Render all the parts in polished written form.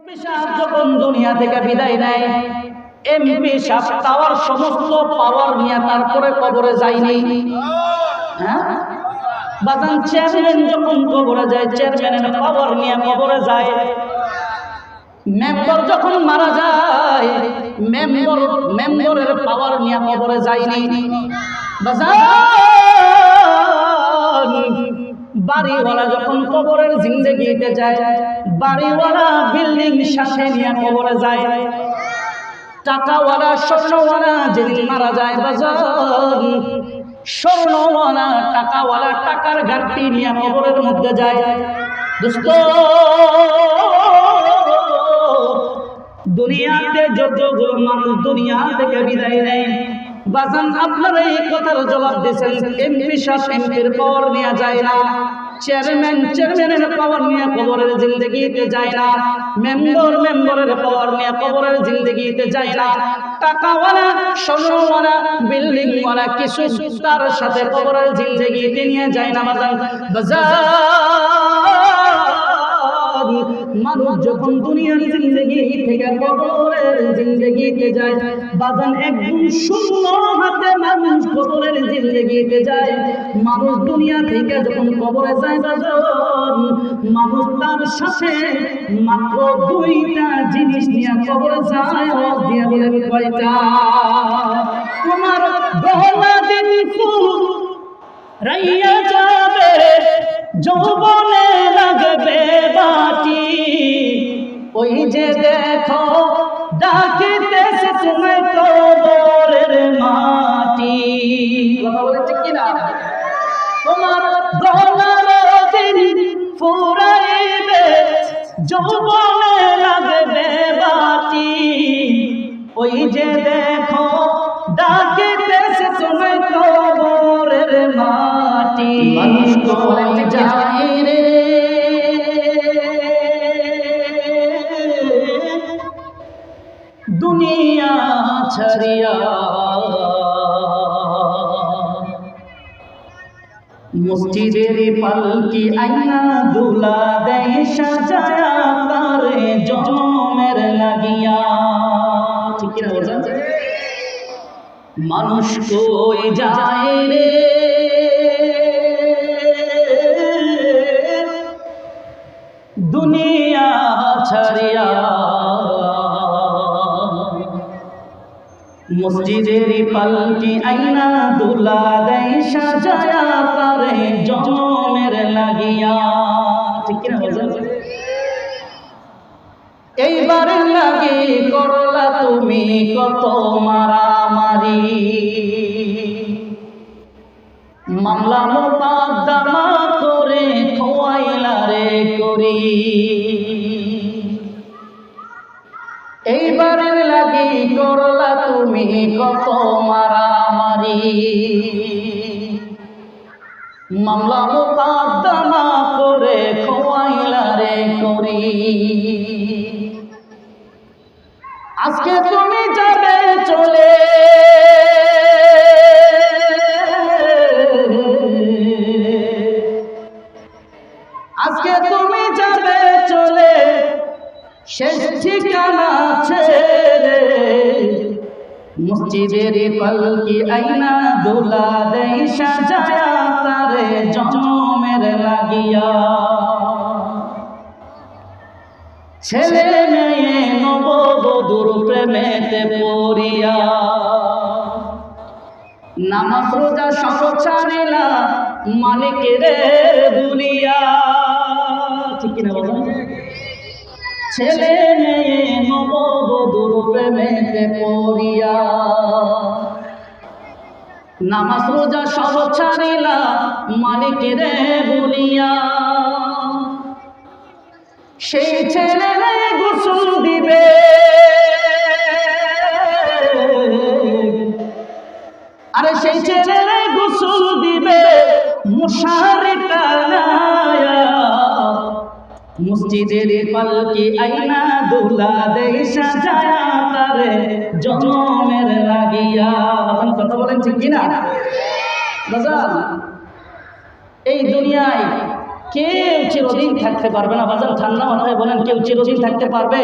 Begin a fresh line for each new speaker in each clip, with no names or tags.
MP সাহেব যখন দুনিয়া থেকে বিদায় নেয়, এমপি সাহেব তার সমস্ত পাওয়ার নিয়ে তারপরে কবরে যায়নি। হ্যাঁ বাজান, চেয়ারম্যান যখন কবরে যায়, চেয়ারম্যানের পাওয়ার নিয়ে কবরে যায়। মেম্বার যখন মারা যায়, মেম্বারের পাওয়ার নিয়ে কবরে যায়নি। বাজান, বাড়িওয়ালা যখন কবরের জিন্দেগিতে যায়, বাড়িওয়ালা বিল্ডিং সাথে নিয়ে কবরে যায়। টাকাওয়ালা স্বর্ণওয়ালা যেদিন মারা যায়, বাজান স্বর্ণওয়ালা টাকাওয়ালা টাকার ঘাটতি নিয়ে কবরের মধ্যে যায়। দোস্ত, দুনিয়াতে যতগুলো মানুষ দুনিয়া থেকে বিদায় নেয়, বাজান আপনারা এই কথার জবাব দিয়েছেন, এমপি সাহেব এমপির পাওয়ার নিয়ে যায় না, চেয়ারম্যানের পাওয়ার নিয়ে কবরের জিন্দেগিতে যায় না, মেম্বারের পাওয়ার নিয়ে কবরের জিন্দেগিতে যায় না, টাকাওয়ালা স্বর্ণওয়ালা বিল্ডিংওয়ালা কিছু তার সাথে কবরের জিন্দেগিতে নিয়ে যায় না। মানুষ যখন দুনিয়ার জিন্দেগি থেকে কবরের জিন্দেগিতে যায়, বাজান একদম শূন্য হাতে মানুষ কবরের জিন্দেগিতে যায়। মানুষ দুনিয়া থেকে যখন কবরে যায়, বাজান মানুষ তার সাথে মাত্র দুইটা জিনিস নিয়ে কবরে যায়। দিয়ে বলেন কয়টা? তোমার গহনা দিন ফুল রাইয়া যাবে, যৌবনে লাগবে বাটি, ওই যে দেখো ডাকিতেছে তোমায় কবরের মাটি। কথা বলেছে কিনা? তোমার গহনার দিন ফুরাইবে, যৌবনে লাগবে বাটি, ওই যে দেখো ডাকিতেছে তোমায় কবরের মাটি। মানুষ কবরে যায় রে, দুনিয়া ছাড়িয়া, মসজিদের পালকি আইনা দুলা দেয় সাজায়া, তারে জমের লাগিয়া। ঠিক কিনা বলছেন? মানুষ কই যায় রে, দুনিয়া ছাড়িয়া, মসজিদের পালকি আইনা দুলা দেয় সাজায়া, তারে জমের লাগিয়া। ঠিক কিনা বলছেন? এইবার লাগে করলা তুমি কত মারামারি, মামলা মোকদ্দমা করে খোয়াইলা রে করি। এইবার লাগে করলা তুমি কত মারামারি, মামলা মোকদ্দমা করে খোয়াইলা রে করি। আজকে তুমি যাবে চলে, আজকে তুমি যাবে চলে, শেষ ঠিকানা ছেড়ে, মসজিদের পালকি আইনা দোলা দেয় সাজায়া, তারে জমের লাগিয়া। ছেলে মেয়ে নববধূর প্রেমেতে পড়িয়া, নামাজ রোজা সব ছাড়িলা মালিকের ভুলিয়া। ঠিক কিনা বলেন? ছেলে মেয়ে নববধূর প্রেমেতে পড়িয়া, নামাজ রোজা সব ছাড়িলা মালিকের ভুলিয়া। সেই ছেলে গোসল দিবে, আরে সেই ছেলে গোসল দিবে মশারি টানায়া, মসজিদের পালকি আইনা দুলা দেয় সাজায়া, তারে জমের লাগিয়া। কথা বলেন ঠিক কিনা? এই দুনিয়ায় কেউ চিরদিন থাকতে পারবে না বাজান। ঠান্ডা মাথায় বলেন, কেউ চিরদিন থাকতে পারবে?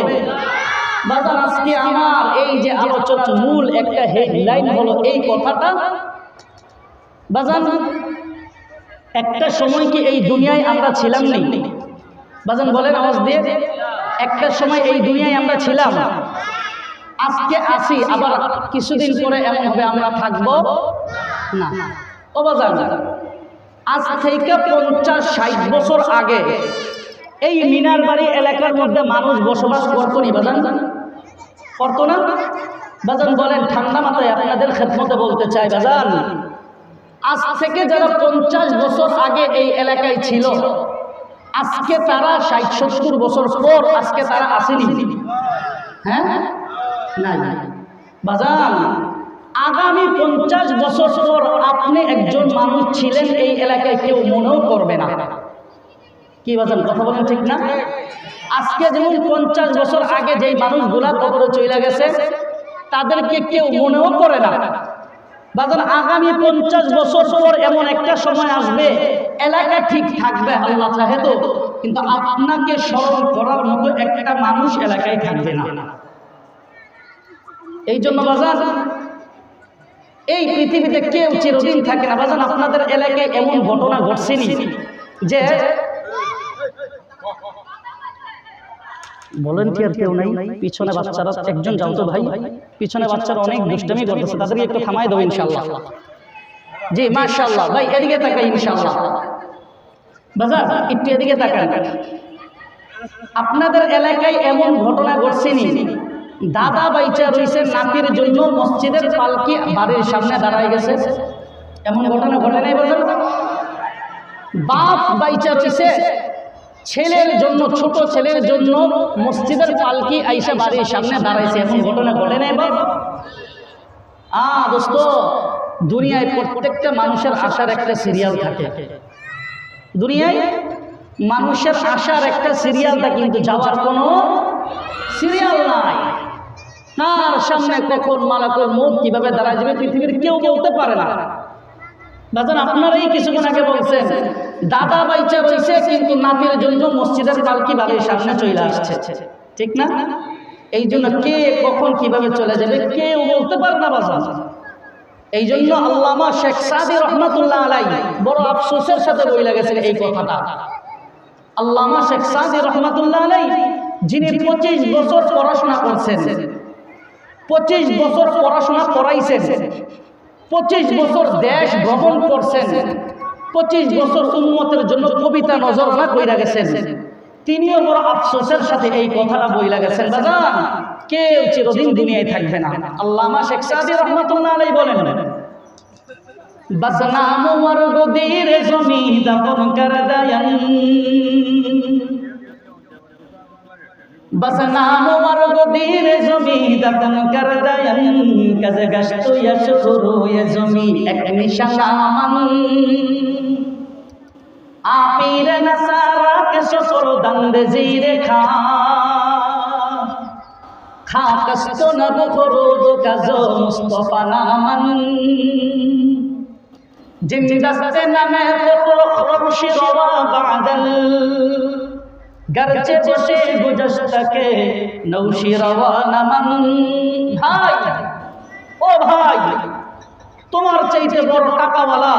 বাজান আজকে আমার এই যে আলোচনার মূল একটা হেডলাইন হলো এই কথাটা। বাজান একটা সময় কি এই দুনিয়ায় আমরা ছিলাম না? বাজান বলেন আওয়াজ দিয়ে, একটা সময় এই দুনিয়ায় আমরা ছিলাম, আজকে আসি, আবার কিছুদিন পরে এমন হবে আমরা থাকবো না। ও বাজান, আজ থেকে 50-60 বছর আগে এই মিনার বাড়ি এলাকার মধ্যে মানুষ বসবাস করতো নি বাজান? করতো না? বাজান বলেন ঠান্ডা মাথায় আপনাদের খেদমতে বলতে চাই বাজান, আজ থেকে যারা 50 বছর আগে এই এলাকায় ছিল, আজকে তারা 60-70 বছর পর আজকে তারা আসেনি? হ্যাঁ না বাজান, আগামী 50 বছর পর আপনি একজন মানুষ ছিলেন এই এলাকায়, কেউ মনেও করবে না। কি বাজান কথা বলেন ঠিক না? আজকে যেমন 50 বছর আগে যেই মানুষগুলা কবরে চলে গেছে তাদেরকে কেউ মনেও করে না। বাজান আগামী 50 বছর পর এমন একটা সময় আসবে, এলাকা ঠিক থাকবে আল্লাহ চাহে তো, কিন্তু আপনাকে স্মরণ করার মতো একটা মানুষ এলাকায় থাকবে না। এই জন্য বাজান এই পৃথিবীতে কেউ চিরদিন থাকে না। বাজান আপনাদের এলাকায় এমন ঘটনা ঘটছেনি যে বলেন কি আর কেউ নাই? পিছনে বাচ্চারা একজন যাও তো ভাই, পিছনে বাচ্চারা অনেক দুষ্টামি করতেছে, তাদেরকে একটু থামাই দেবো ইনশাআল্লাহ। জি মাশাআল্লাহ ভাই, এদিকে তাকাই ইনশাআল্লাহ। বাজার একটু এদিকে তাকান। আপনাদের এলাকায় এমন ঘটনা ঘটছেনি, দাদা বাইচা রয়েছে নাতির জন্য মসজিদের পালকি বাড়ির সামনে দাঁড়ায় গেছে, এমন ঘটনা ঘটে নাই বাজার? বাপ বাইচা রয়েছে ছেলের জন্য, ছোট ছেলের জন্য মসজিদের পালকি আইসা বাড়ির সামনে দাঁড়াইছে, এমন ঘটনা ঘটে নাই বাপ? দোস্ত, দুনিয়ায় প্রত্যেকটা মানুষের আশার একটা সিরিয়াল থাকে। দুনিয়ায় মানুষের আশার একটা সিরিয়াল থাকে, কিন্তু যাওয়ার কোনো সিরিয়াল নাই। তার সামনে কখন মালাকুল মউত কিভাবে দাঁড়ায় যাবে পৃথিবীর কেউ বলতে পারে না। বাজান আপনারাই কিছুক্ষণ আগে বলছেন দাদা বাইচা রয়েছে কিন্তু নাতির জন্য মসজিদের পালকি বাড়ির সামনে চলে আসছে, ঠিক না? এই জন্য কে কখন কিভাবে চলে যাবে কেউ বলতে পারে না বাজান। এই জন্য আল্লামা শেখ সাদি রহমাতুল্লাহ আলাইহি বড় আফসোসের সাথে বলে গেছেন এই কথাটা। আল্লামা শেখ সাদি রহমাতুল্লাহ আলাইহি যিনি 25 বছর পড়াশোনা করছেন, 25 বছর পড়াশোনা করাইছেন, 25 বছর দেশ ভ্রমণ করছেন, 25 বছর উম্মতের জন্য কবিতা নজরনা কইরা গেছেন, তিনিও বড় আফসোসের সাথে এই কথাটা বইলা গেছেন বাজান, কেউ চিরদিন দুনিয়ায় থাকবে না। আল্লামা শেখ সাদি রহমাতুল্লাহ আলাইহি বলেন, বসনাম মর্গ দীর জমি দফন কর দয়ান, বসনাম মর্গ দীর জমি দফন কর দয়ান, কজ গশত ইশরু ইয়ে জমি এক নিশানা মান, আপীর নসারা কে সফর দন্দ জিরে খা, খাকস্ত নব খরুদ কাজো মুস্তফা নামান, জিন্দাস্তে নামে রবশি রওয়া বাদল, গরচে বসে গুজশতকে নৌশি রওয়া নামান। ভাই ও ভাই, তোমার চাইতে বড় টাকাওয়ালা,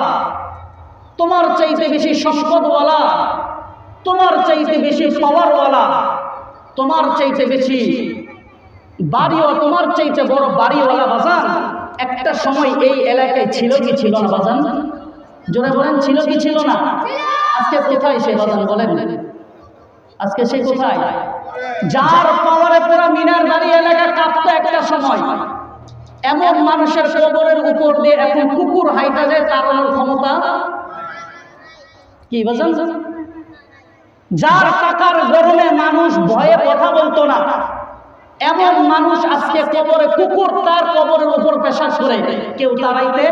তোমার চাইতে বেশি সম্পদওয়ালা, তোমার চাইতে বেশি পাওয়ারওয়ালা, তোমার চাইতে বেশি বাড়িও, তোমার চাইতে বড় বাড়িওয়ালা বাজান একটা সময় এই এলাকায় ছিল কি ছিল না বাজান? জোরে বলেন ছিল কি ছিল না? আজকে কোথায় সে বাজান বলেন? আজকে সে কোথায়? যার পাওয়ারে পুরা মিনার বাড়ি এলাকা কাঁপতো একটা সময়, এমন মানুষের কবরের উপর দিয়ে এখন কুকুর হাইটা যায়, তার ক্ষমতা কি বাজান? যার টাকার গরমে মানুষ ভয়ে কথা বলতো না, এমন মানুষ আজকে কবরে কুকুর তার কবরের উপর পেশাব করে, কেউ তাড়াইতে।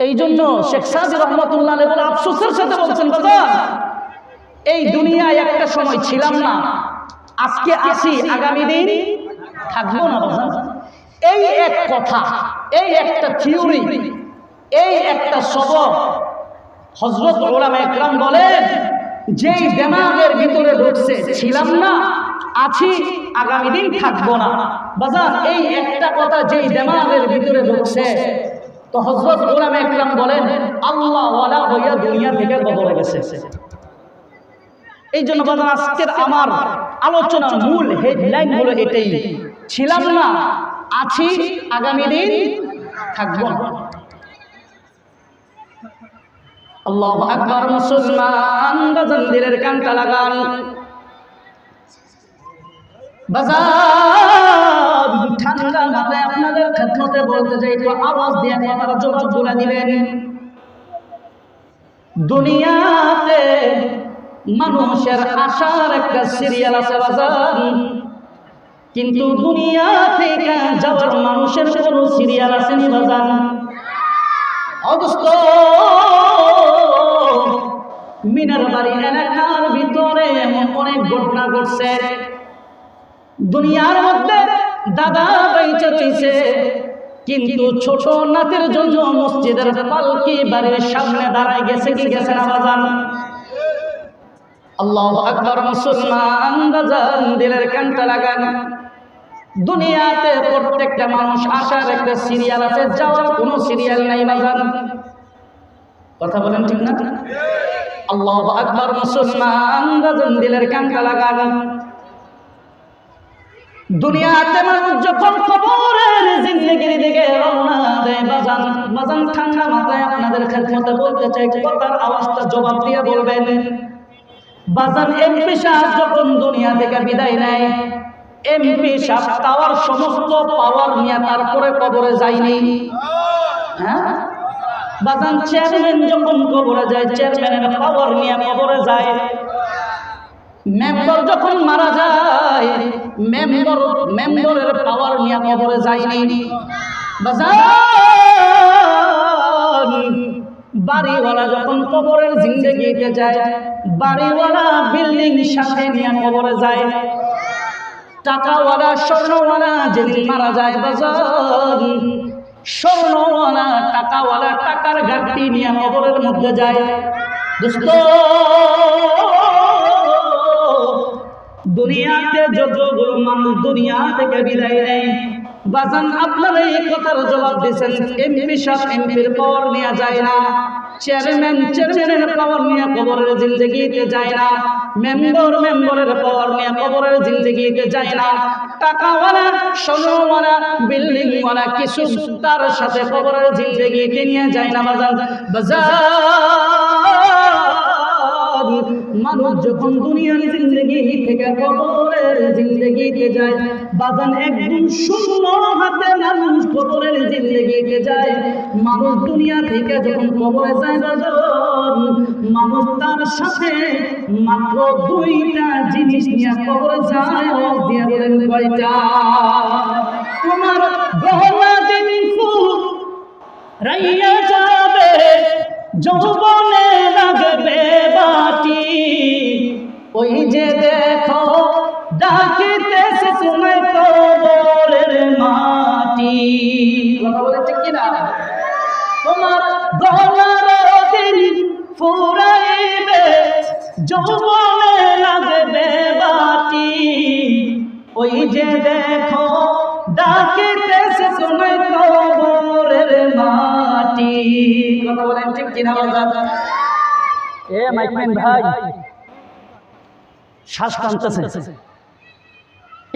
এই জন্য শেখ সাদি রহমাতুল্লাহ আলাইহি বলে আফসোসের সাথে বলছেন বাজান, এই দুনিয়ায় একটা সময় ছিলাম না, আজকে আসি, আগামী দিন থাকবো না বাজান। এই এক কথা, এই একটা থিওরি, এই একটা সবক, হযরত উলামা একরাম বলেন, যেই দিমাগের ভিতরে ঢুকছে ছিলাম না, আছি, আগামী দিন থাকবো না, বাজার এই একটা কথা যেই দিমাগের ভিতরে ঢুকছে, তো হযরত উলামা একরাম বলেন আল্লাহ ওয়ালা হইয়া দুনিয়া থেকে কবরে গেছে। এই জন্য বাজার আজকের আমার আলোচনার মূল হেডলাইন হলো এটাই, ছিলাম না, আছি, আগামী দিন থাকবো না। আল্লাহু আকবার। মুসলমান বাজান দিলের কানটা লাগান। বাজার ঠান্ডা মাথায় আপনাদের খেদমতে বলতে চাই, একটু আওয়াজ দিয়ে আপনারা জবাব বলে দিবেন। দুনিয়াতে মানুষের আশার একটা সিরিয়াল আছে বাজার, কিন্তু দুনিয়া থেকে যাওয়ার মানুষের কোনো সিরিয়াল আসেনি বাজার। অবস্থ মিনার বাড়ি এলাকার ভিতরে এমন অনেক ঘটনা ঘটছে। দুনিয়ার মধ্যে দাদা বাইচা রয়েছে, কিন্তু ছোট নাতের জন্য মসজিদের পালকি বাড়ির সামনে দাঁড়ায় গেছে কি গেছে না বাজান? আল্লাহু আকবার। মুসলমান বাজান দিলের কানটা লাগান। দুনিয়াতে প্রত্যেকটা মানুষ আসার একটা সিরিয়াল আছে, যাওয়ার কোনো সিরিয়াল নাই বাজান। কথা বলেন ঠিক না? আল্লাহু আকবার। মুসলমান বাজান দিলের কানটা লাগান। দুনিয়াতে মানুষ যখন কবরের জিন্দেগির দিকে রওনা দেয় বাজান, বাজান ঠান্ডা মাথায় আপনাদের খেদমতে বলতে চাই, কথার আওয়াজটা জবাব দিয়ে বলবেন। বাজান এমপি সাহেব যখন দুনিয়া থেকে বিদায় নেয়, এমপি সাহেব তাওয়ার সমস্ত পাওয়ার নিয়ে তারপরে কবরে যায়নি। হ্যাঁ বাজান, চেয়ারম্যান যখন কবরে যায়, চেয়ারম্যানের পাওয়ার নিয়ে কবরে যায়। মেম্বার যখন মারা যায়, মেম্বারের পাওয়ার নিয়ে কবরে যায়নি। বাজান বাড়িওয়ালা যখন কবরের জিন্দেগিতে যায়, বাড়িওয়ালা বিল্ডিং সাথে নিয়ে কবরে যায়। টাকাওয়ালা স্বর্ণওয়ালা যেদিন মারা যায় বাজান, স্বর্ণওয়ালা টাকাওয়ালা টাকার ঘাটতি নিয়ে কবরের মধ্যে যায়। দোস্ত দুনিয়াতে যতগুলো মানুষ দুনিয়া থেকে বিদায় নেয় বাজান, আপনারা এই কথার জবাব দিয়েছেন, এমপি সাহেব এমপির পাওয়ার নিয়ে যায় না, চেয়ারম্যানের পাওয়ার নিয়ে কবরের জিন্দেগিতে যায় না, মেম্বারের পাওয়ার নিয়ে কবরের জিন্দেগিতে যায় না, টাকাওয়ালা সোনাওয়ালা বিল্ডিংওয়ালা কিছু তার সাথে কবরের জিন্দেগিতে নিয়ে যায় না বাজান। মানুষ যখন দুনিয়ার জিন্দেগি থেকে কবরের জিন্দেগিতে যায় বাজান, একদম শূন্য হাতে মানুষ কবরের জিন্দেগিতে যায়। মানুষ দুনিয়া থেকে যখন কবরে যায় বাজান, মানুষ তার সাথে মাত্র দুইটা জিনিস নিয়ে কবরে যায়। দিয়ে বলেন কয়টা? তোমার গহনা দিন রাইয়া যাবে, যৌবনে লাগবে বাটি, ওই যে দেখো ডাকিতেছে তোমায় কবরের মাটি। কথা বলে ঠিক কিনা? তোমার গহনার দিন ফুরাইবে, যৌবনে লাগবে বাটি, ওই যে দেখো ডাকিতেছে তোমায় কবরের মাটি। কথা বলেন ঠিক কিনা বাজান? এ মাইকম্যান ভাই শ্বাস টানতেছে,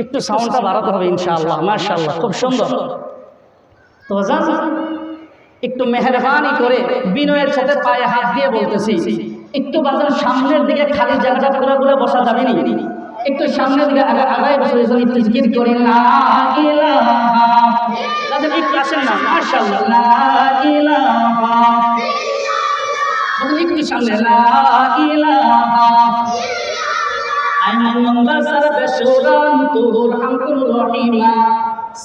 একটু সাউন্ডটা বাড়াতে হবে ইনশাআল্লাহ। মাশাআল্লাহ, খুব সুন্দর। তো বাজান একটু মেহেরবানি করে বিনয়ের সাথে পায়ে হাত দিয়ে বলতেছি, একটু বাজার সামনের দিকে খালি জায়গা করে বসা যাবে না, একটু সামনের দিকে আগায় বসে একটু জিকির করি লা ইলাহা। বাজান একটু আসেন না, মাশাআল্লাহ, লা ইলাহা। বাজান একটু সামনে লা ইলাহা। আইনাল্লাহ সারবে সুরাম তুর হামকুর রহিমা,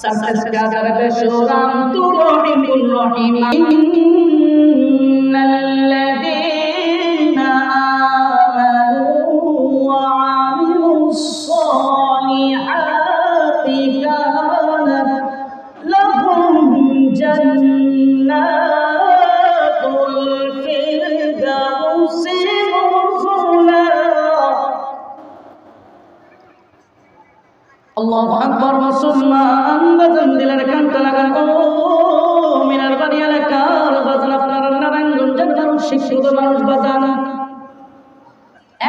সারবে সারবে সুরাম তুর রহিমুর রহিমা। ইন্নাল্লাযীনা আমানু ওয়া আমিলুস সালিহাতি কানাত লাহুম জান্নাতুল ফিরদাউস আল্লাহু আকবার। মুসলমান বাজান দিলের কানটা লাগান। ও মিনার বাড়ি এলাকার বাজান, আপনারা নারায়ণগঞ্জের মানুষ, শিক্ষিত মানুষ বাজান,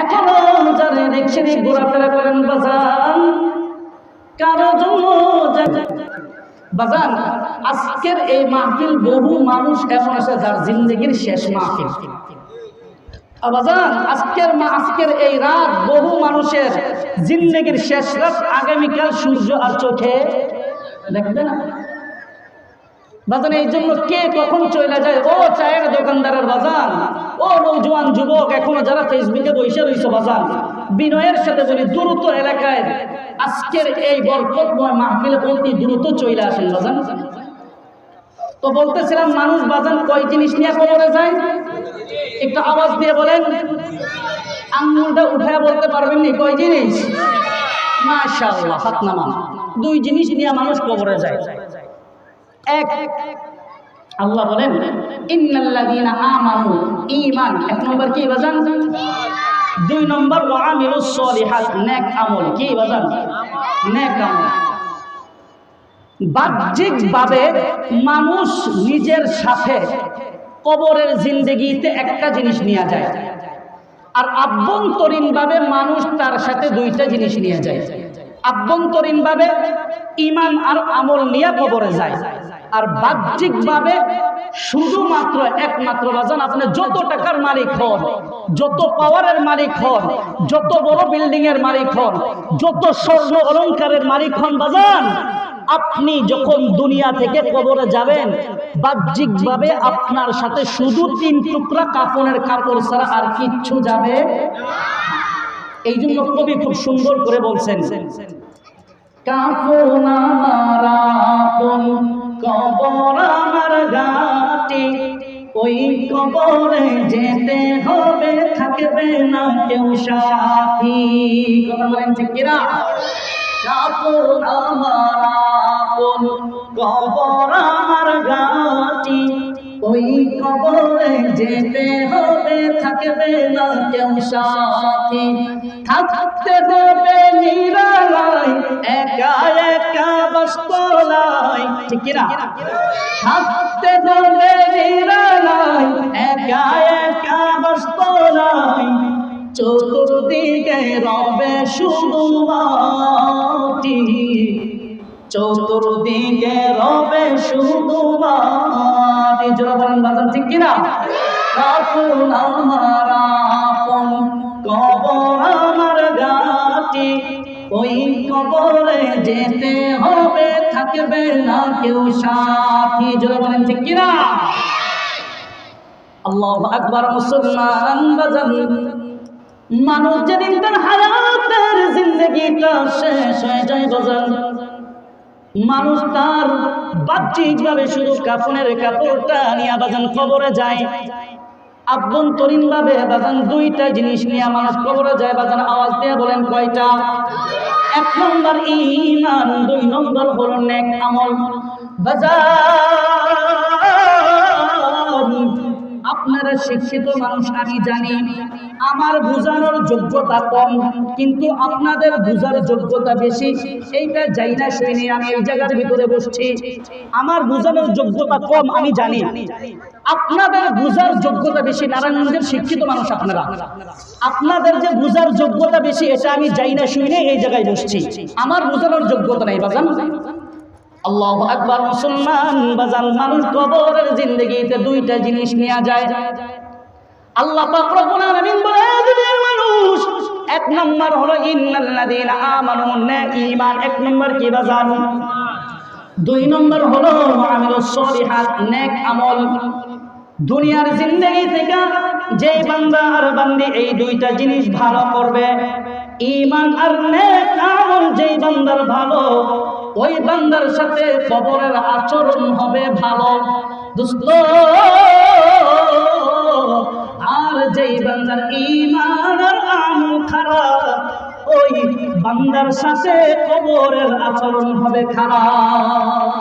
এখনো যারা দেখছেন ঘোরাফেরা করেন বাজান, কারো জন্য বাজান আজকের এই মাহফিল বহু মানুষ এমন আছে যার জিন্দগির শেষ মাহফিল। বাজান আজকের এই রাত বহু মানুষের জিন্দগির শেষ রাত, আগামীকাল সূর্য আর চোখে দেখবে না বাজান। এই জন্য কে কখন চলে যায়, ও চায়ের দোকানদারের বাজান, ও নৌজওয়ান যুবক এখনো যারা ফেসবুকে বসে রয়েছে বাজান, বিনয়ের সাথে বলি দ্রুত এলাকায় আজকের এই বরকতময় মাহফিলে অতি দ্রুত চলে আসেন বাজান। তো বলতেছিলাম মানুষ বাজান কয় জিনিস নিয়ে কবরে যায়, একটু আওয়াজ দিয়ে বলেন, আঙ্গুলটা উঠে বলতে পারবেন নি কয় জিনিস? মাশাআল্লাহ, হাত নামান। দুই জিনিস নিয়ে মানুষ কবরে যায়। এক, আল্লাহ বলেন ইন্নাল্লাযীনা আমানু, ঈমান, এক নম্বর কি বাজান? দুই নম্বর ওয়া আমিলুস সলিহাত, নেক আমল। কি বাজান? নেক আমল। বাহ্যিকভাবে মানুষ নিজের সাথে কবরের জিন্দেগিতে একটা জিনিস নিয়ে যায়, আর আভ্যন্তরীণভাবে মানুষ তার সাথে দুইটা জিনিস নিয়ে যায়। আভ্যন্তরীণভাবে ঈমান আর আমল নিয়ে কবরে যায়, আর বাহ্যিকভাবে শুধুমাত্র একমাত্র বাজান আপনি যত টাকার মালিক হন, যত পাওয়ারের মালিক হন, যত বড় বিল্ডিং এর মালিক হন, যত স্বর্ণ অলংকারের মালিক হন বাজান, আপনি যখন দুনিয়া থেকে কবরে যাবেন বাহ্যিকভাবে আপনার সাথে শুধু 3 টুকরা কাফনের কাপড় ছাড়া আর কিচ্ছু যাবে। এই জন্য কবি খুব সুন্দর করে বলছেন, কাফন আমার আপন, কবর আমার ঘাটি, ওই কবরে যেতে হবে, থাকবে না কেউ সাথী। কথা বলেন ঠিক কিনা? কাফন আমার আপন, কবর আমার ঘাটি, ওই কবরে যেতে হবে, থাকবে না কেউ সাথী। থাকতে হবে নিরালায়, একা একা বাস্তলায়, ঠিক কিনা? থাকতে হবে নিরালায়, একা একা বাস্তলায়, চতুর্দিকে রবে শুধু মাটি, চতুর্দিকে রবে শুধু মাটি। জোরে বলেন বাজান ঠিক কিনা? কাফন আমার আপন, কবর আমার ঘাটি, ওই কবরে যেতে হবে, থাকবে না কেউ সাথী। জোরে বলেন ঠিক কিনা? আল্লাহু আকবার। মুসলমান বাজান, মানুষ যেদিন তার হায়াতের জিন্দগিটা শেষ হয়ে যায় বাজান, মানুষ তার বাহ্যিকভাবে শুধু কাফনের কাপড়টা নিয়ে বাজান কবরে যায়, আভ্যন্তরীণভাবে বাজান দুইটা জিনিস নিয়ে মানুষ কবরে যায় বাজান। আওয়াজ দিয়ে বলেন কয়টা? এক নম্বর ঈমান, দুই নম্বর হলো নেক আমল। বাজান আপনারা শিক্ষিত মানুষ, আমি জানি আমার বুঝানোর যোগ্যতা কম, কিন্তু আপনাদের বুঝার যোগ্যতা বেশি। এইটা যাই না শুনি, আমি এই জায়গার ভিতরে বসছি, আমার বুঝানোর যোগ্যতা কম আমি জানি, আপনাদের বুঝার যোগ্যতা বেশি। নারায়ণগঞ্জের শিক্ষিত মানুষ আপনারা, আপনাদের যে বুঝার যোগ্যতা বেশি এটা আমি যাই না শুনি এই জায়গায় বসছি, আমার বুঝানোর যোগ্যতা নাই বাজান। আল্লাহু আকবার। মুসলমান বাজান, মানুষ কবরের জিন্দেগিতে দুইটা জিনিস নিয়ে যায়। আল্লাহ পাক রব্বুল আলামিন বলে দুনিয়ার মানুষ, এক নম্বর হলো ইন্নাল্লাযীনা আমানু, ঈমান। এক নম্বর কি বাজান? দুই নম্বর হলো আমিলুস সলিহাত, নেক আমল। দুনিয়ার জিন্দেগি থেকে যেই বান্দা আর বান্দি এই দুইটা জিনিস ভালো করবে, ঈমান আর নেক আমল যেই বান্দার ভালো, ওই বান্দার সাথে কবরের আচরণ হবে ভালো দোস্ত। আর যেই বান্দার ঈমান আর আমল খারাপ, ওই বান্দার সাথে কবরের আচরণ হবে খারাপ।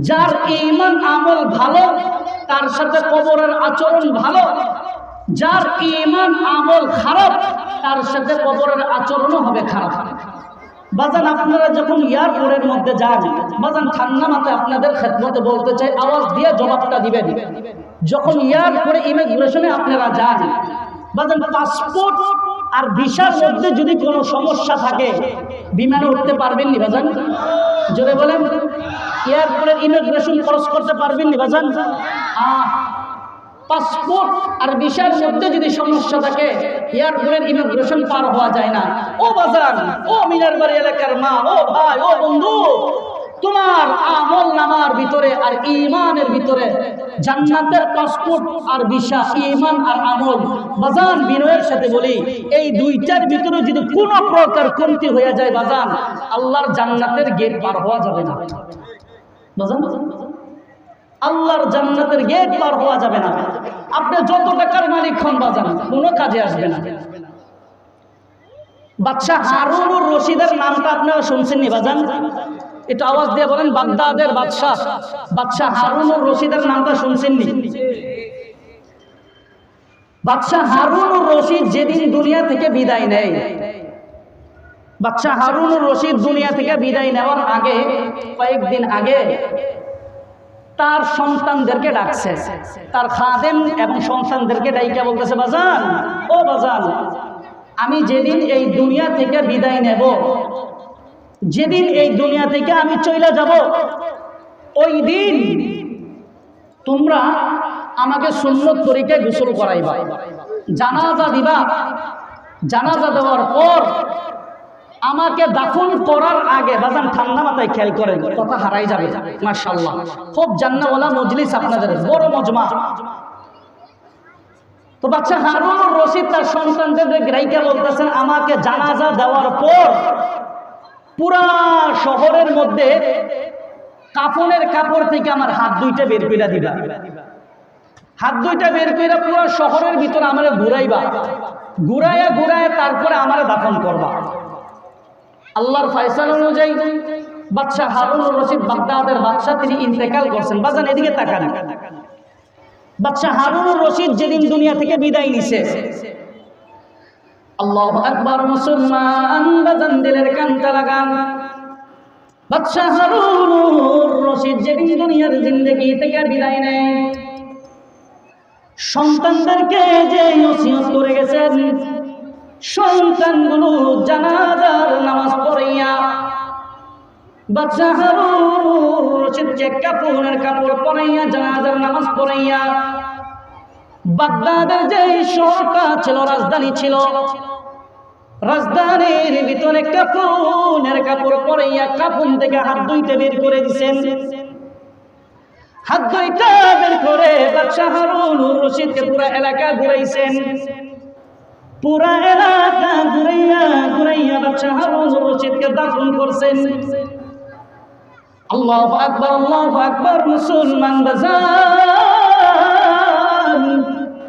যার ঈমান আমল ভালো তার সাথে কবরের আচরণ ভালো, যার ঈমান আমল খারাপ তার সাথে সাথে কবরের আচরণও হবে খারাপ। বাজান আপনারা যখন এয়ারপোর্টের মধ্যে যান, বাজান ঠান্ডা মাথায় আপনাদের খেদমতে বলতে চাই, আওয়াজ দিয়ে জবাবটা দিবেন। যখন এয়ারপোর্টে ইমিগ্রেশনে আপনারা যান, বাজান পাসপোর্ট আর ভিসার মধ্যে যদি কোনো সমস্যা থাকে বিমানে উঠতে পারবেন নি বাজান? জোরে বলেন। এয়ারপোর্টের ইমিগ্রেশন ক্রস করতে পারবেন নি বাজান? পাসপোর্ট আর ভিসার মধ্যে যদি সমস্যা থাকে এয়ারপোর্টের ইমিগ্রেশন পার হওয়া যায় না। ও বাজান, ও মিনার বাড়ি এলাকার মা, ও ভাই, ও বন্ধু, তোমার আমল নামার ভিতরে আর ঈমানের ভিতরে জান্নাতের পাসপোর্ট আর ভিসা, ঈমান আর আমল, বাজান বিনয়ের সাথে বলি, এই দুইটার ভিতরে যদি কোনো প্রকার কমতি হয়ে যায় বাজান, আল্লাহর জান্নাতের গেট পার হওয়া যাবে না বাজান। আল্লাহর জান্নাতের গেট পার হওয়া যাবে না। আপনি যত টাকার মালিক হন বাজান, কোনো কাজে আসবে না। বাদশাহ হারুনুর রশিদের নামটা আপনারা শুনছেন নি বাজান? একটু আওয়াজ দিয়ে বলেন, বাগদাদের বাদশাহ হারুনুর রশিদের নামটা শুনছেন নি? বাদশাহ হারুনুর রশিদ যেদিন দুনিয়া থেকে বিদায় নেয়, বাদশাহ হারুনুর রশিদ দুনিয়া থেকে বিদায় নেওয়ার আগে, কয়েকদিন আগে তার সন্তানদেরকে ডাকছে, তার খাদেম এবং সন্তানদেরকে ডাইকা বলতেছে, বাজান, ও বাজান, আমি যেদিন এই দুনিয়া থেকে বিদায় নেব, যেদিন এই দুনিয়া থেকে আমি চলে যাব, ওই দিন তোমরা আমাকে সুন্নত তরিকায় গোসল করাইবা, জানাজা দিবা, জানাজা দেওয়ার পর আমাকে দাফন করার আগে, বাজান ঠান্ডা মাথায় খেয়াল করেন, কথা হারাই যাবে। মাশাআল্লাহ, খুব জান্নাতওয়ালা মজলিস আপনাদের, বড় মজমা। তো বাদশা হারুনুর রশিদ তার সন্তানদের রাইকা বলতেছেন, আমাকে জানাজা দেওয়ার পর পুরা শহরের মধ্যে কাফনের কাপড় থেকে আমার হাত দুইটা বের করে দিবা, হাত দুইটা বের করে পুরো শহরের ভিতরে আমারে ঘুরাইবা, ঘুরাইয়া ঘুরাইয়া তারপরে আমারে দাফন করবা। আল্লাহর ফয়সালা অনুযায়ী বাদশাহ হারুনুর রশিদ, বাগদাদের বাদশাহ, তিনি ইন্তেকাল করছেন। বাজান এদিকে তাকান। বাদশাহ হারুনুর রশিদ যেদিন দুনিয়া থেকে বিদায় নিছে, আল্লাহু আকবার মুসলমান, বাজান দিলের কানটা লাগান। বাদশাহ হারুনুর রশিদ যেদিন দুনিয়ার জিন্দেগি থেকে বিদায় নেয়, সন্তানদেরকে যে নসিহত করে গেছেন, সন্তানগুলো জানাজার নামাজ পড়াইয়া বাদশাহ হারুনুর রশিদকে কাফনের কাপড় পরাইয়া জানাজার নামাজ পড়াইয়া বাগদাদের যে শহরটা ছিল, রাজধানী ছিল, রাজধানীর ভিতরে কাফনের কাপড় পরাইয়া কাফন থেকে হাত দুইটা বের করে দিয়েছেন। হাত দুইটা বের করে বাদশাহ হারুনুর রশিদকে পুরা এলাকা ঘুরাইছেন, পুরা এলাকা ঘুরাইয়া ঘুরাইয়া বাদশাহ হারুনুর রশিদকে দাফন করছেন। আল্লাহু আকবার, আল্লাহু আকবার মুসলমান বাজান,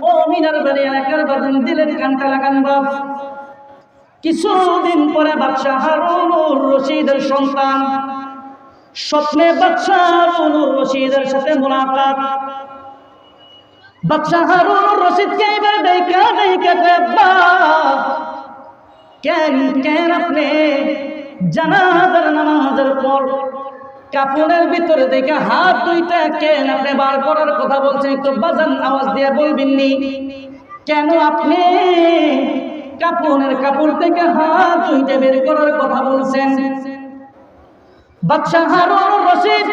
ও মিনার বাড়ি এলাকার বাজান দিলের কানটা লাগান বাপ। কিছুদিন পরে বাদশাহ হারুনুর রশিদের সন্তান স্বপ্নে বাদশাহ হারুনুর রশিদের সাথে মুলাকাত। বাদশাহ হারুনুর রশিদকে এবার দেখা দেখা কয়েকবা, কেন কেন আপনি জানাজার নামাজের পর কাপড়ের ভিতরে দেখে হাত দুইটা কেন আপনি বার করার কথা বলছেন? একটু বাজান আওয়াজ দিয়ে বলবেননি, কেন আপনি কাপড়ের কাপড় থেকে হাত দুইটা বের করার কথা বলছেন? বাদশাহ হারুনুর রশিদ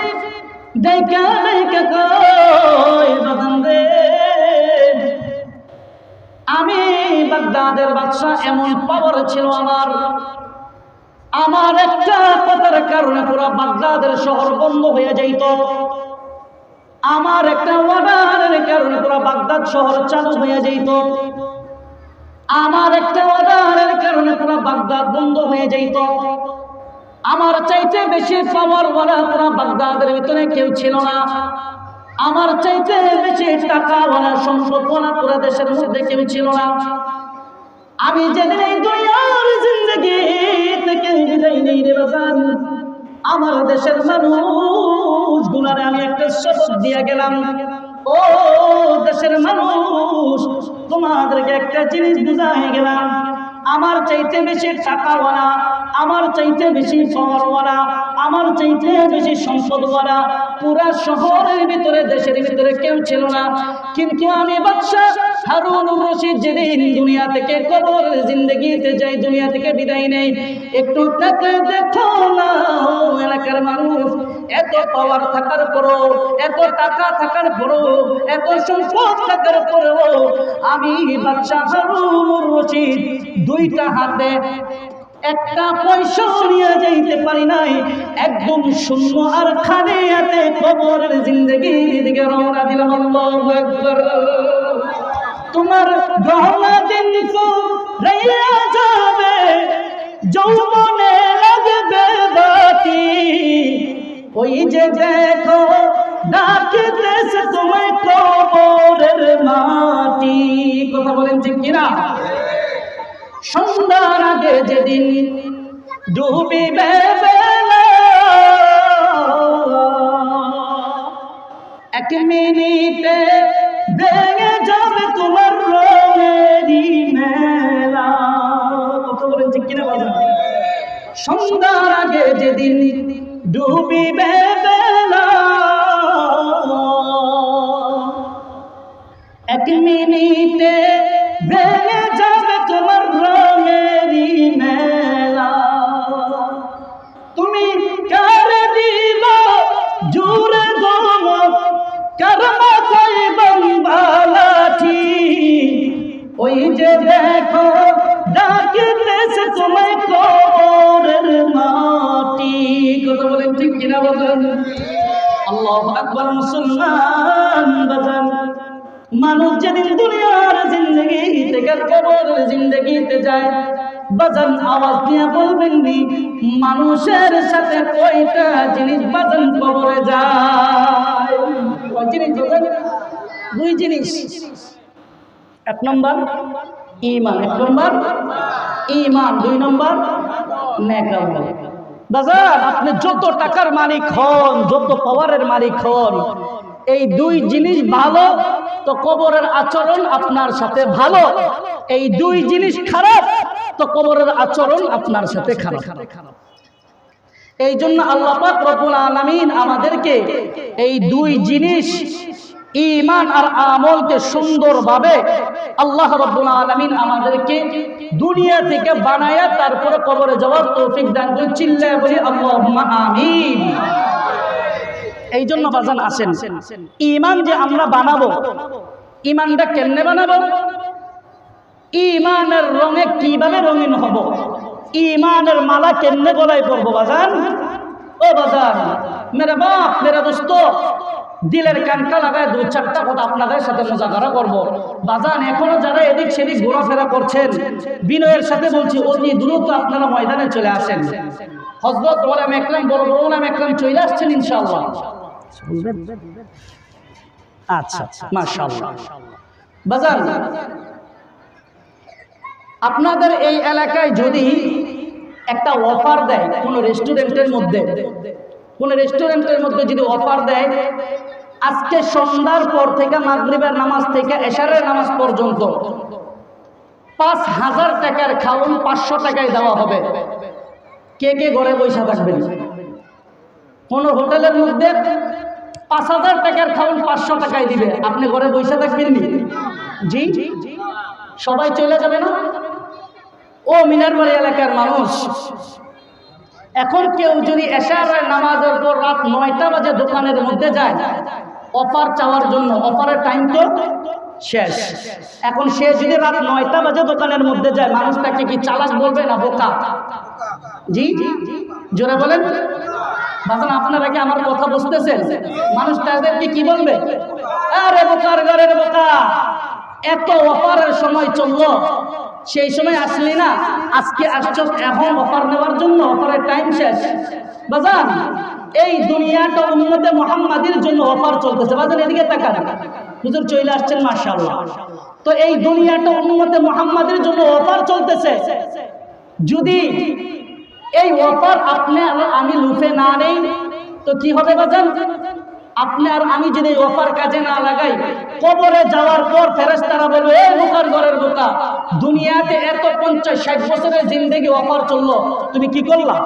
দেখা দেখা কয়, বাজান রে, আমি বাগদাদের বাদশাহ, এমন পাওয়ার ছিল আমার একটা কথার কারণে পুরো বাগদাদের শহর বন্ধ হয়ে যাইত, আমার একটা অর্ডারের কারণে পুরো বাগদাদ শহর চালু হয়ে যাইত, আমার একটা অর্ডারের কারণে পুরো বাগদাদ বন্ধ হয়ে যাইত। আমার চাইতে বেশি পাওয়ার ওয়ালা পুরো বাগদাদের ভিতরে কেউ ছিল না, আমার চাইতে বেশি টাকাওয়ালা সম্পদওয়ালা পুরো দেশের মধ্যে কেউ ছিল না। আমি যেদিন এই দুনিয়ার জিন্দেগি থেকে বিদায় নেই রে বাজান, আমার দেশের মানুষগুলারে আমি একটা শপথ দিয়ে গেলাম, ও দেশের মানুষ, তোমাদেরকে একটা জিনিস বুঝাই গেলাম, আমার চাইতে বেশি টাকাওয়ালা, আমার চাইতে বেশি পাওয়ারওয়ালা, আমার চাইতে বেশি সম্পদওয়ালা পুরা শহরের ভিতরে দেশের ভিতরে কেউ ছিল না। কিন্তু আমি বাদশা হারুনুর রশিদ যেদিন দুনিয়া থেকে কবরের জিন্দেগিতে যাই, দুনিয়া থেকে বিদায় নেই, একটু তাকে দেখো না এলাকার মানুষ, এত পাওয়ার থাকার পরও, এত টাকা থাকার পরও, এত সম্পদ থাকার পরও আমি বাদশা হারুনুর রশিদ দুইটা হাতে একটা পয়সা নিয়ে যাইতে পারি নাই, একদম শূন্য আর খালি হাতে কবরের জিন্দেগির দিকে রওনা দিলাম। আল্লাহু আকবার। তোমার গহনা দিন রইয়া যাবে, যৌবনে লাগবে বাতি, ওই যে দেখো ডাকতেছে তোমায় কবরের মাটি। কথা বলেন ঠিক কিনা? সন্ধ্যার আগে যেদিন ডুবিবে বেলা, এক মিনিটে ভেঙে যাবে তোমার রঙেরই মেলা। কথা বলেন ঠিক কিনা বাজান? সন্ধ্যার আগে যেদিন ডুবিবে বেলা, এক মিনিটে ভেঙে যাবে তোমার রঙেরই মেলা। তুমি কার দিব জুড়ে দমক, কার মাথায় বাংলাঠি, ওই যে দেখো ডাকতেছে তোমায় কবরের মাটি। কথা বলেন ঠিক কিনা বাজান? আল্লাহু আকবার। মুসলমান বাজান, মানুষ যেদিন দুনিয়ার জিন্দগি থেকে কবরের জিন্দগিতে যায়, বাজান আওয়াজ দিয়ে বলবেন নি মানুষের সাথে কয়টা জিনিস বাজান কবরে যায়? কয় জিনিস বাজান? দুই জিনিস। এক নম্বর ঈমান, এক নম্বর ঈমান, দুই নম্বর নেক আমল। বাজান আপনি যত টাকার মালিক হন, যত পাওয়ারের মালিক হন, এই দুই জিনিস ভালো তো কবরের আচরণ আপনার সাথে ভালো, এই দুই জিনিস খারাপ তো কবরের আচরণ আপনার সাথে খারাপ। এই জন্য আল্লাহ পাক রব্বুল আলামিন আমাদেরকে এই দুই জিনিস ঈমান আর আমলকে সুন্দরভাবে আল্লাহ রব্বুল আলামিন আমাদেরকে দুনিয়া থেকে বানায়া তারপরে কবরে যাওয়ার তৌফিক দান করে। চিল্লায় বলি আল্লাহুম্মা আমিন। এই জন্য বাজান আসেন, ঈমান যে আমরা বানাবো, ঈমানটা কেমনে বানাবো? ঈমানের রঙে কিভাবে রঙিন হব? ঈমানের মালা কেমনে গলায় পরবো বাজান? ও বাজান, মেরে বাপ মেরে দোস্ত, দিলের কানকা লাগায় দু চারটা কথা আপনাদের সাথে মুজাকারা করবো। বাজান এখনো যারা এদিক সেদিক ঘোরাফেরা করছেন, বিনয়ের সাথে বলছি অতি দ্রুত আপনারা ময়দানে চলে আসেন। হযরত ওলামা একরাম, বড় বড় ওলামা একরাম চলে আসছেন ইনশাআল্লাহ। আচ্ছা মাশাআল্লাহ। বাজান আপনাদের এই এলাকায় যদি একটা অফার দেয় কোন রেস্টুরেন্টের মধ্যে, কোন রেস্টুরেন্টের মধ্যে যদি অফার দেয়, আজকে সন্ধ্যার পর থেকে মাগরিবের নামাজ থেকে এশারের নামাজ পর্যন্ত ৫,০০০ টাকার খাওয়ান ৫০০ টাকায় দেওয়া হবে, কে কে ঘরে বসে থাকবেন? কোন হোটেলের মধ্যে ৫,০০০ টাকার খাওয়ান ৫০০ টাকায় দিবে, আপনি ঘরে বসে থাকবেন নি? জি, সবাই চলে যাবে না? ও মিনারবাড়ি এলাকার মানুষ, এখন কেউ যদি এশারের নামাজের পর রাত ৯টা বাজে দোকানের মধ্যে যায় অফার চাওয়ার জন্য, অফারের টাইম তো শেষ, এখন সে যদি রাত ৯টা বাজে দোকানের মধ্যে যায়, মানুষটাকে কি চালাক বলবে না বোকা? জি জোরে বলেন বাজান, আপনারা কি আমার কথা বুঝতেছেন? মানুষ তাদেরকে কি বলবে? আরে বোকার ঘরের বোকা, এত অফারের সময় চললো, সেই সময় আসলি না, আজকে আসছো এখন অফার নেওয়ার জন্য, অফারের টাইম শেষ। বাজান এই দুনিয়াটা উম্মতে মুহাম্মাদির জন্য অফার চলতেছে। বাজান এদিকে তাকান, হুজুর চলে আসছেন মাশাআল্লাহ। তো এই দুনিয়াটা উম্মতে মুহাম্মাদির জন্য অফার চলতেছে, যদি এই অফার আপনি আমি লুফে না নেই তো কি হবে বাজান? আপনি আর আমি যদি অফার কাজে না লাগাই, কবরে যাওয়ার পর ফেরেশতারা বলবে, এ বোকার ঘরের বোকা, দুনিয়াতে এত 50-60 বছরের জিন্দেগি অফার চললো, তুমি কি করলা?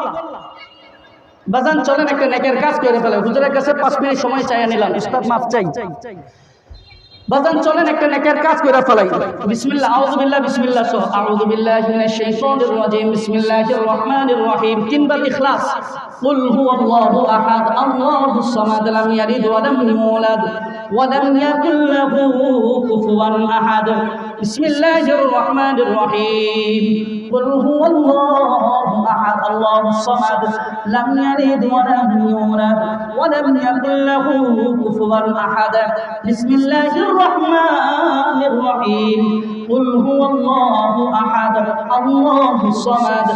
বাজান চলেন একটা নেকের কাজ করে ফেলে। হুজুরের কাছে 5 মিনিট সময় চাইয়া নিলাম, উস্তাদ মাফ চাই। বাজান চলেন একটা নেকের কাজ করে ফেলাই। বিসমিল্লাহ, আউযু বিল্লাহ, বিসমিল্লাহ সহ আউযু বিল্লাহি মিনাশ শাইতানির রাজিম, বিসমিল্লাহির রহমানির রহিম, তিনবার ইখলাস। কুল হুয়াল্লাহু আহাদ, আল্লাহুস সামাদ, লাম ইয়ালিদ ওয়া লাম ইউলাদ ওয়া লাম ইয়াকুল লাহু কুফুয়ান আহাদ। বিসমিল্লাহির রহমানির রহিম। কুল হুয়াল্লাহু আহাদ, আল্লাহুস সামাদ, লাম ইয়ালিদ ওয়া লাম ইউলাদ ওয়া লাম ইয়াকুল লাহু কুফুয়ান আহাদ। বিসমিল্লাহির রহমানির রহিম। কুল হুয়াল্লাহু আহাদ, আল্লাহুস সামাদ,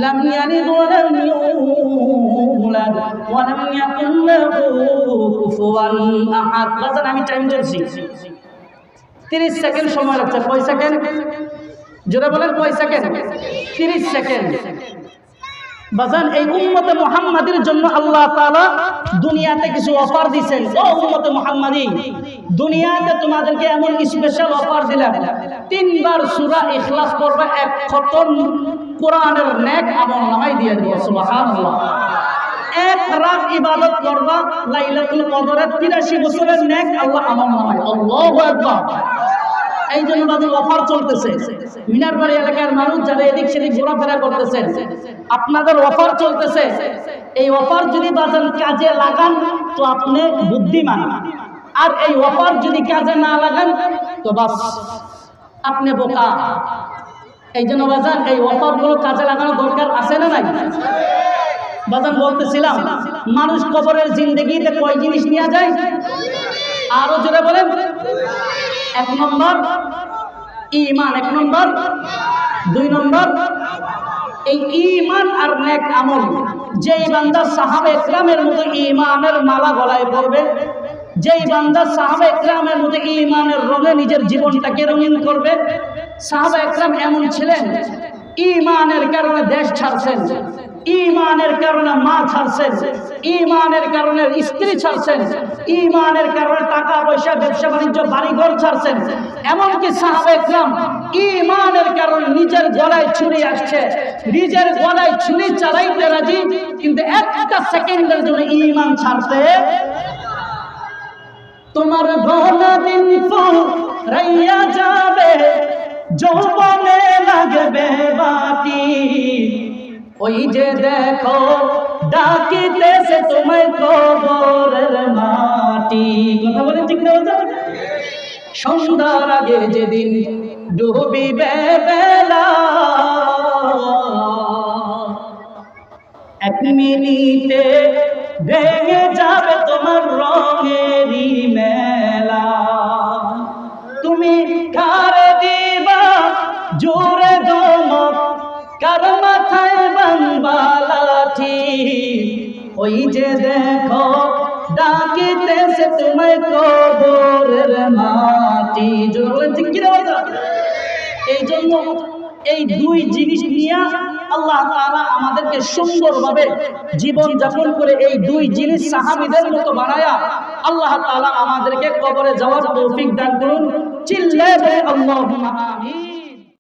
লাম ইয়ালিদ ওয়া লাম ইউলাদ ওয়া লাম ইয়াকুল লাহু কুফুয়ান আহাদ। বাজান আমি টাইম দিচ্ছি, 30 সেকেন্ড সময় লাগছে। কয় সেকেন্ড? জোরে বলেন, কয় সেকেন্ড? 30 সেকেন্ড। বাজান এই উম্মতে মুহাম্মাদির জন্য আল্লাহ তাআলা দুনিয়াতে কিছু অফার দিয়েছেন। ও উম্মতে মুহাম্মাদি, দুনিয়াতে তোমাদেরকে এমন স্পেশাল অফার দিলাম, 3 বার সূরা ইখলাস পড়বে, 1 খতম কোরআনের নেক আমল নামায় দিয়ে দিব। সুবহানাল্লাহ। 1 রাত ইবাদত করবা, লাইলাতুল কদরের 83 বছরের নেক আল্লাহ আমল নামায়। আল্লাহু আকবার। এই জন্য বাজার অফার চলতেছে। মিনারবাড়ি এলাকার মানুষ যারা এদিক সেদিক ঘোরাফেরা করতেছেন, আপনাদের অফার চলতেছে। এই অফার যদি বাজার কাজে লাগান তো আপনি বুদ্ধিমান, আর এই অফার যদি কাজে না লাগান তো বাস আপনি বোকা। এই জন্য বাজার এই অফারগুলো কাজে লাগানো দরকার আছে না নাই? বাজার বলতেছিলাম, মানুষ কবরের জিন্দেগিতে কয় জিনিস নিয়ে যায়? আরো জোরে বলেন। 1 নম্বর ঈমান, 1 নম্বর, 2 নম্বর এই ঈমান আর নেক আমল। যেই বান্দা সাহাবা ইকরামের মতো ঈমানের মালা গলায় পরবে, যেই বান্দা সাহাবা ইকরামের মতো ঈমানের রঙে নিজের জীবনটাকে রঙিন করবে। সাহাবা ইকরাম এমন ছিলেন, ঈমানের কারণে দেশ ছাড়ছেন, ঈমানের কারণে মা ছাড়ছেন, ঈমানের কারণে স্ত্রী ছাড়ছেন, ঈমানের কারণে টাকা পয়সা, ব্যবসা বাণিজ্য, বাড়িঘর ছাড়ছেন। এমনকি সাহাবা ইকরাম ঈমানের কারণে নিজের গলায় ছুরি আসছে, নিজের গলায় ছুরি চালাইতে রাজি, কিন্তু একটা সেকেন্ডের জন্য ঈমান ছাড়তে। তোমার গলা দিন ফুরাইয়া যাবে, যৌবনে লাগবে বাটি, ওই যে দেখো ডাকিতেছে তোমায় কবরের মাটি। কথা বলে ঠিক না? সন্ধ্যার আগে যেদিন ডুবিবে বেলা, 1 মিনিটে ভেঙে যাবে তোমার রঙেরই মেলা। তুমি কারে দিবা জোরে ধমক, কার মাথায় বাঁধবা লাঠি, ওই যে দেখো ডাকিতেছে তোমায় কবরের মাটি। এই জন্য এই 2 জিনিস নিয়ে আল্লাহ তাআলা আমাদেরকে সুন্দরভাবে জীবন যাপন করে এই 2 জিনিস সাহাবীদের মতো বানায়া আল্লাহ তাআলা আমাদেরকে কবরে যাওয়ার তৌফিক দান করুন। চিল্লায়ে আল্লাহুম্মা আমিন।